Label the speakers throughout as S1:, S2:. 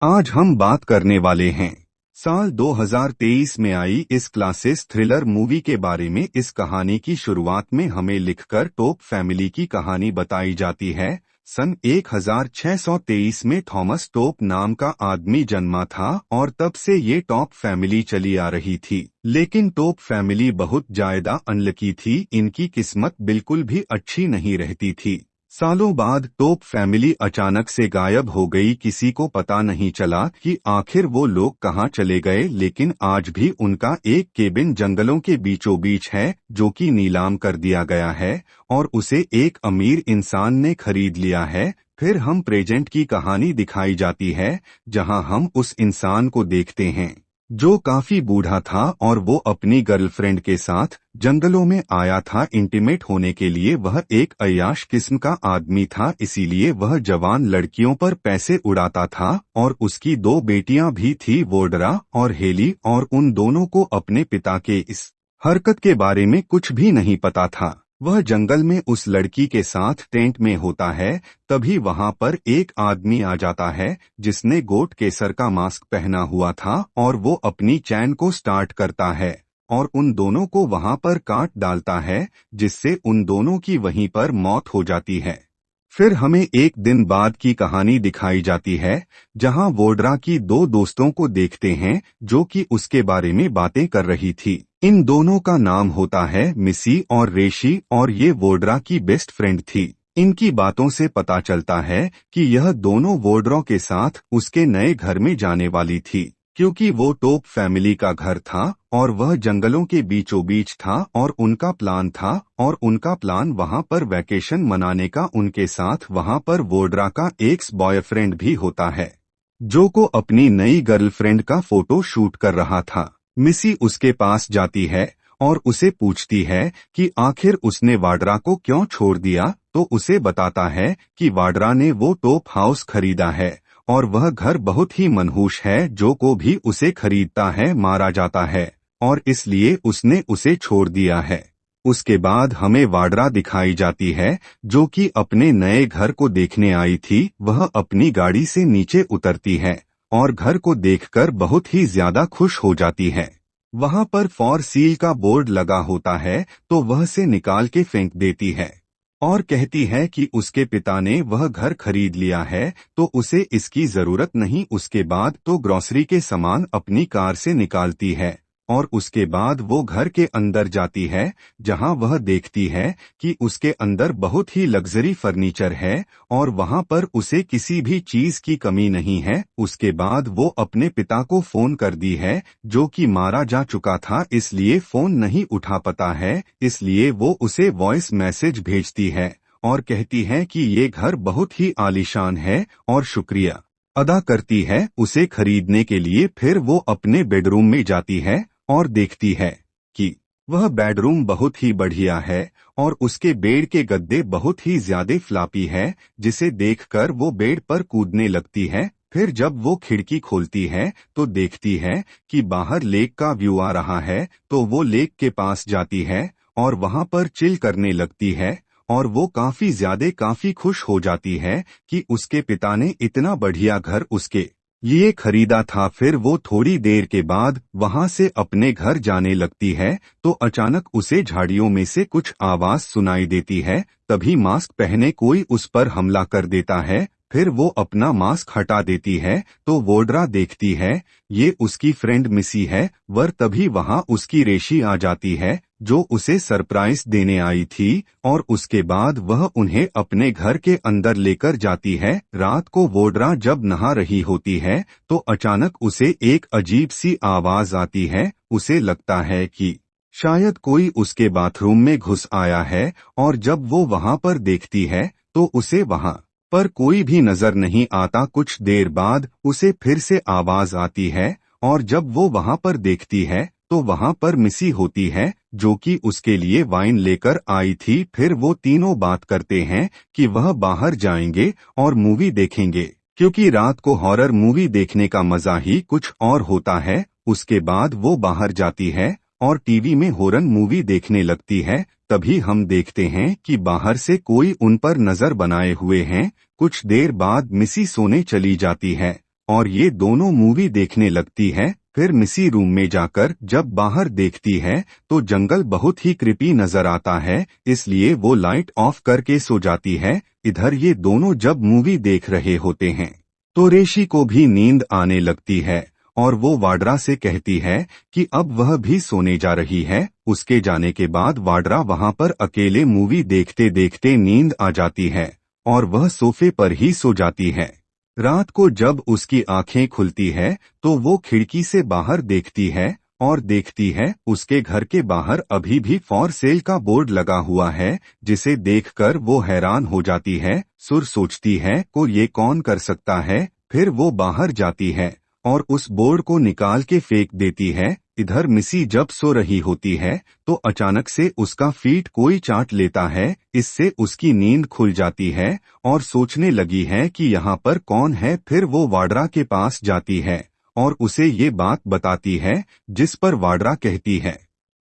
S1: आज हम बात करने वाले हैं साल 2023 में आई इस क्लासिक थ्रिलर मूवी के बारे में। इस कहानी की शुरुआत में हमें लिखकर टोप फैमिली की कहानी बताई जाती है। सन 1623 में थॉमस टोप नाम का आदमी जन्मा था और तब से ये टॉप फैमिली चली आ रही थी। लेकिन टोप फैमिली बहुत ज्यादा अनलकी थी, इनकी किस्मत बिल्कुल भी अच्छी नहीं रहती थी। सालों बाद टोप फैमिली अचानक से गायब हो गई। किसी को पता नहीं चला कि आखिर वो लोग कहाँ चले गए। लेकिन आज भी उनका एक केबिन जंगलों के बीचों बीच है जो कि नीलाम कर दिया गया है और उसे एक अमीर इंसान ने खरीद लिया है। फिर हम प्रेजेंट की कहानी दिखाई जाती है जहां हम उस इंसान को देखते हैं जो काफी बूढ़ा था और वो अपनी गर्लफ्रेंड के साथ जंगलों में आया था इंटीमेट होने के लिए। वह एक अय्याश किस्म का आदमी था, इसीलिए वह जवान लड़कियों पर पैसे उड़ाता था और उसकी दो बेटियां भी थी, वोडरा और हेली, और उन दोनों को अपने पिता के इस हरकत के बारे में कुछ भी नहीं पता था। वह जंगल में उस लड़की के साथ टेंट में होता है, तभी वहां पर एक आदमी आ जाता है जिसने गोट केसर का मास्क पहना हुआ था और वो अपनी चैन को स्टार्ट करता है और उन दोनों को वहां पर काट डालता है, जिससे उन दोनों की वहीं पर मौत हो जाती है। फिर हमें एक दिन बाद की कहानी दिखाई जाती है जहां वोडरा की दो दोस्तों को देखते हैं जो कि उसके बारे में बातें कर रही थी। इन दोनों का नाम होता है मिसी और रेशी और ये वोडरा की बेस्ट फ्रेंड थी। इनकी बातों से पता चलता है कि यह दोनों वोडरा के साथ उसके नए घर में जाने वाली थी, क्योंकि वो टोप फैमिली का घर था और वह जंगलों के बीचों बीच था और उनका प्लान वहां पर वैकेशन मनाने का। उनके साथ वहां पर वोडरा का एक्स बॉयफ्रेंड भी होता है जो को अपनी नई गर्लफ्रेंड का फोटो शूट कर रहा था। मिसी उसके पास जाती है और उसे पूछती है कि आखिर उसने वाड्रा को क्यों छोड़ दिया, तो उसे बताता है कि वाड्रा ने वो टोप हाउस खरीदा है और वह घर बहुत ही मनहूस है। जो को भी उसे खरीदता है मारा जाता है और इसलिए उसने उसे छोड़ दिया है। उसके बाद हमें वाड्रा दिखाई जाती है जो कि अपने नए घर को देखने आई थी। वह अपनी गाड़ी से नीचे उतरती है और घर को देखकर बहुत ही ज्यादा खुश हो जाती है। वहां पर फॉर सील का बोर्ड लगा होता है तो वह से निकाल के फेंक देती है और कहती है कि उसके पिता ने वह घर खरीद लिया है तो उसे इसकी जरूरत नहीं। उसके बाद तो ग्रोसरी के सामान अपनी कार से निकालती है और उसके बाद वो घर के अंदर जाती है जहां वह देखती है कि उसके अंदर बहुत ही लग्जरी फर्नीचर है और वहां पर उसे किसी भी चीज की कमी नहीं है। उसके बाद वो अपने पिता को फोन कर दी है जो कि मारा जा चुका था, इसलिए फोन नहीं उठा पाता है, इसलिए वो उसे वॉइस मैसेज भेजती है और कहती है कि ये घर बहुत ही आलीशान है और शुक्रिया अदा करती है उसे खरीदने के लिए। फिर वो अपने बेडरूम में जाती है और देखती है कि वह बेडरूम बहुत ही बढ़िया है और उसके बेड के गद्दे बहुत ही ज्यादा फ्लापी है, जिसे देखकर वो बेड पर कूदने लगती है। फिर जब वो खिड़की खोलती है तो देखती है कि बाहर लेक का व्यू आ रहा है, तो वो लेक के पास जाती है और वहां पर चिल करने लगती है और वो काफी खुश हो जाती है कि उसके पिता ने इतना बढ़िया घर उसके लिए खरीदा था। फिर वो थोड़ी देर के बाद वहां से अपने घर जाने लगती है तो अचानक उसे झाड़ियों में से कुछ आवाज सुनाई देती है। तभी मास्क पहने कोई उस पर हमला कर देता है। फिर वो अपना मास्क हटा देती है तो वोडरा देखती है ये उसकी फ्रेंड मिसी है। तभी वहां उसकी रेशी आ जाती है जो उसे सरप्राइज देने आई थी और उसके बाद वह उन्हें अपने घर के अंदर लेकर जाती है। रात को वोडरा जब नहा रही होती है तो अचानक उसे एक अजीब सी आवाज आती है। उसे लगता है कि शायद कोई उसके बाथरूम में घुस आया है और जब वो वहां पर देखती है तो उसे वहां पर कोई भी नजर नहीं आता। कुछ देर बाद उसे फिर से आवाज आती है और जब वो वहां पर देखती है तो वहां पर मिसी होती है जो कि उसके लिए वाइन लेकर आई थी। फिर वो तीनों बात करते हैं कि वह बाहर जाएंगे और मूवी देखेंगे, क्योंकि रात को हॉरर मूवी देखने का मजा ही कुछ और होता है। उसके बाद वो बाहर जाती है और टीवी में हॉरर मूवी देखने लगती है। तभी हम देखते हैं कि बाहर से कोई उन पर नजर बनाए हुए हैं। कुछ देर बाद मिसी सोने चली जाती है और ये दोनों मूवी देखने लगती है। फिर मिसी रूम में जाकर जब बाहर देखती है तो जंगल बहुत ही क्रिपी नजर आता है, इसलिए वो लाइट ऑफ करके सो जाती है। इधर ये दोनों जब मूवी देख रहे होते हैं तो रेशी को भी नींद आने लगती है और वो वाड्रा से कहती है कि अब वह भी सोने जा रही है। उसके जाने के बाद वाड्रा वहां पर अकेले मूवी देखते देखते नींद आ जाती है और वह सोफे पर ही सो जाती है। रात को जब उसकी आंखें खुलती है तो वो खिड़की से बाहर देखती है और देखती है उसके घर के बाहर अभी भी फॉर सेल का बोर्ड लगा हुआ है, जिसे देखकर वो हैरान हो जाती है। सुर सोचती है को ये कौन कर सकता है। फिर वो बाहर जाती है और उस बोर्ड को निकाल के फेंक देती है। इधर मिसी जब सो रही होती है तो अचानक से उसका फीट कोई चाट लेता है, इससे उसकी नींद खुल जाती है और सोचने लगी है कि यहाँ पर कौन है। फिर वो वाड्रा के पास जाती है और उसे ये बात बताती है, जिस पर वाड्रा कहती है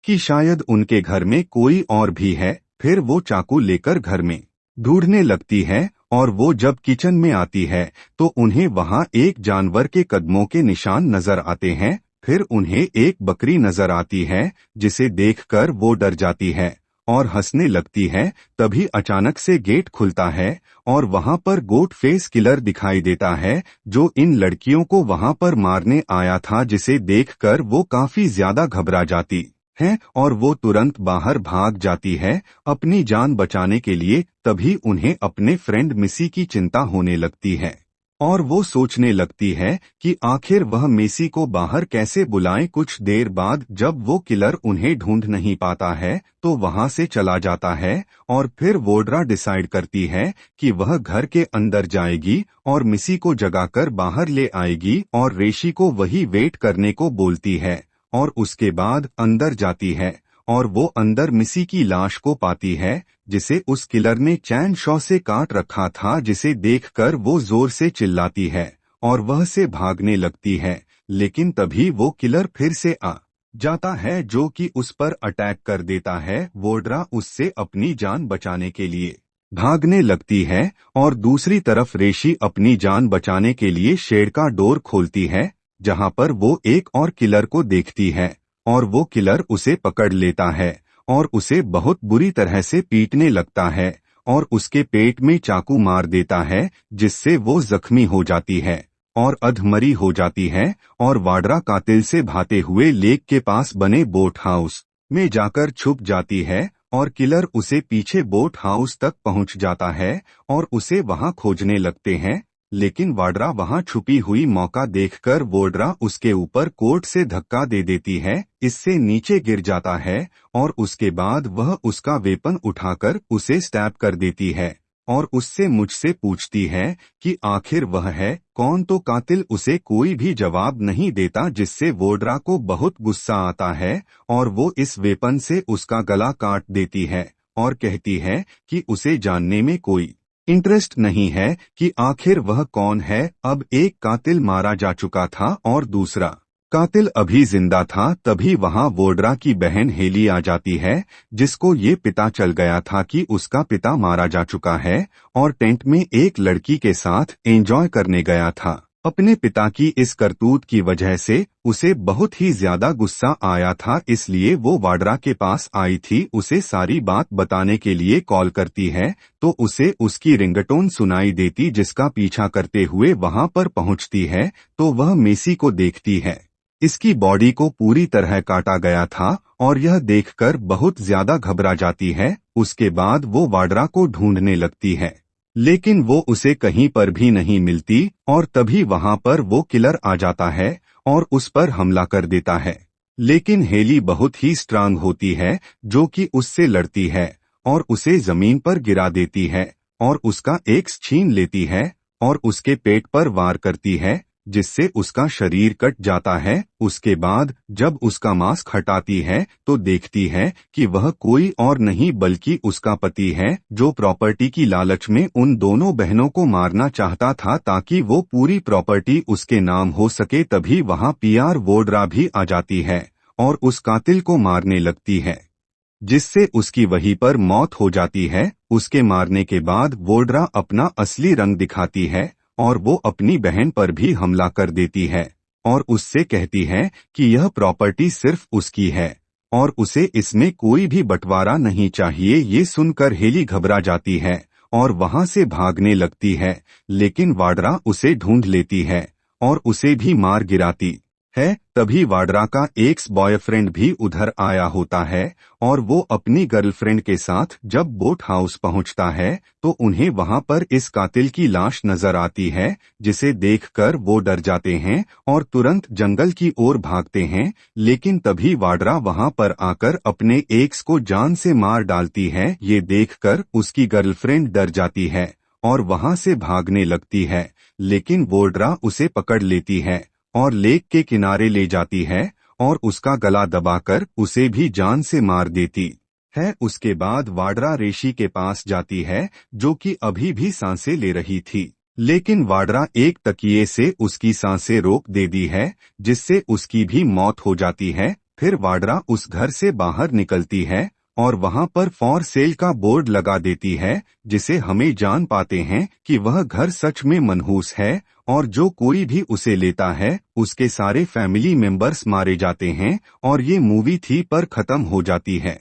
S1: कि शायद उनके घर में कोई और भी है। फिर वो चाकू लेकर घर में ढूंढने लगती है और वो जब किचन में आती है तो उन्हें वहां एक जानवर के कदमों के निशान नजर आते हैं। फिर उन्हें एक बकरी नजर आती है, जिसे देखकर वो डर जाती है और हंसने लगती है। तभी अचानक से गेट खुलता है और वहां पर गोट फेस किलर दिखाई देता है, जो इन लड़कियों को वहां पर मारने आया था, जिसे देखकर वो काफी ज्यादा घबरा जाती है और वो तुरंत बाहर भाग जाती है अपनी जान बचाने के लिए। तभी उन्हें अपने फ्रेंड मिसी की चिंता होने लगती है और वो सोचने लगती है कि आखिर वह मेसी को बाहर कैसे बुलाएं। कुछ देर बाद जब वो किलर उन्हें ढूंढ नहीं पाता है तो वहां से चला जाता है और फिर वोड्रा डिसाइड करती है कि वह घर के अंदर जाएगी और मिसी को जगाकर बाहर ले आएगी और रेशी को वही वेट करने को बोलती है और उसके बाद अंदर जाती है और वो अंदर मिसी की लाश को पाती है, जिसे उस किलर ने चैन शॉ से काट रखा था, जिसे देखकर वो जोर से चिल्लाती है और वह से भागने लगती है। लेकिन तभी वो किलर फिर से आ जाता है, जो कि उस पर अटैक कर देता है। वोड्रा उससे अपनी जान बचाने के लिए भागने लगती है और दूसरी तरफ रेशी अपनी जान बचाने के लिए शेड का डोर खोलती है, जहां पर वो एक और किलर को देखती है और वो किलर उसे पकड़ लेता है और उसे बहुत बुरी तरह से पीटने लगता है और उसके पेट में चाकू मार देता है, जिससे वो जख्मी हो जाती है और अधमरी हो जाती है और वाड्रा कातिल से भागते हुए लेक के पास बने बोट हाउस में जाकर छुप जाती है और किलर उसे पीछे बोट हाउस तक पहुंच जाता है और उसे वहां खोजने लगते हैं। लेकिन वाड्रा वहां छुपी हुई मौका देखकर वोड्रा उसके ऊपर कोट से धक्का दे देती है, इससे नीचे गिर जाता है और उसके बाद वह उसका वेपन उठाकर उसे स्टैब कर देती है और उससे मुझसे पूछती है कि आखिर वह है कौन। तो कातिल उसे कोई भी जवाब नहीं देता, जिससे वोड्रा को बहुत गुस्सा आता है और वो इस वेपन से उसका गला काट देती है और कहती है कि उसे जानने में कोई इंटरेस्ट नहीं है कि आखिर वह कौन है। अब एक कातिल मारा जा चुका था और दूसरा कातिल अभी जिंदा था। तभी वहां वोड्रा की बहन हेली आ जाती है, जिसको ये पता चल गया था कि उसका पिता मारा जा चुका है और टेंट में एक लड़की के साथ एंजॉय करने गया था। अपने पिता की इस करतूत की वजह से उसे बहुत ही ज्यादा गुस्सा आया था, इसलिए वो वाड्रा के पास आई थी उसे सारी बात बताने के लिए। कॉल करती है तो उसे उसकी रिंगटोन सुनाई देती, जिसका पीछा करते हुए वहां पर पहुंचती है तो वह मेसी को देखती है। इसकी बॉडी को पूरी तरह काटा गया था और यह देखकर बहुत ज्यादा घबरा जाती है। उसके बाद वो वाड्रा को ढूंढने लगती है, लेकिन वो उसे कहीं पर भी नहीं मिलती और तभी वहां पर वो किलर आ जाता है और उस पर हमला कर देता है। लेकिन हेली बहुत ही स्ट्रांग होती है, जो कि उससे लड़ती है और उसे जमीन पर गिरा देती है और उसका एक्स छीन लेती है और उसके पेट पर वार करती है, जिससे उसका शरीर कट जाता है। उसके बाद जब उसका मास्क हटाती है तो देखती है कि वह कोई और नहीं बल्कि उसका पति है, जो प्रॉपर्टी की लालच में उन दोनों बहनों को मारना चाहता था ताकि वो पूरी प्रॉपर्टी उसके नाम हो सके। तभी वहां पीआर वोड्रा भी आ जाती है और उस कातिल को मारने लगती है, जिससे उसकी वहीं पर मौत हो जाती है। उसके मारने के बाद वोड्रा अपना असली रंग दिखाती है और वो अपनी बहन पर भी हमला कर देती है और उससे कहती है कि यह प्रॉपर्टी सिर्फ उसकी है और उसे इसमें कोई भी बंटवारा नहीं चाहिए। ये सुनकर हेली घबरा जाती है और वहां से भागने लगती है, लेकिन वाड्रा उसे ढूंढ लेती है और उसे भी मार गिराती है। तभी वाड्रा का एक्स बॉयफ्रेंड भी उधर आया होता है और वो अपनी गर्लफ्रेंड के साथ जब बोट हाउस पहुंचता है तो उन्हें वहां पर इस कातिल की लाश नजर आती है, जिसे देखकर वो डर जाते हैं और तुरंत जंगल की ओर भागते हैं। लेकिन तभी वाड्रा वहां पर आकर अपने एक्स को जान से मार डालती है। ये देखकर उसकी गर्लफ्रेंड डर जाती है और वहां से भागने लगती है, लेकिन वाड्रा उसे पकड़ लेती है और लेक के किनारे ले जाती है और उसका गला दबाकर उसे भी जान से मार देती है। उसके बाद वाड्रा रेशी के पास जाती है, जो कि अभी भी सांसें ले रही थी, लेकिन वाड्रा एक तकिए से उसकी सांसें रोक देती है, जिससे उसकी भी मौत हो जाती है। फिर वाड्रा उस घर से बाहर निकलती है और वहां पर फॉर सेल का बोर्ड लगा देती है, जिसे हमें जान पाते हैं कि वह घर सच में मनहूस है और जो कोई भी उसे लेता है उसके सारे फैमिली मेंबर्स मारे जाते हैं और ये मूवी थी पर खत्म हो जाती है।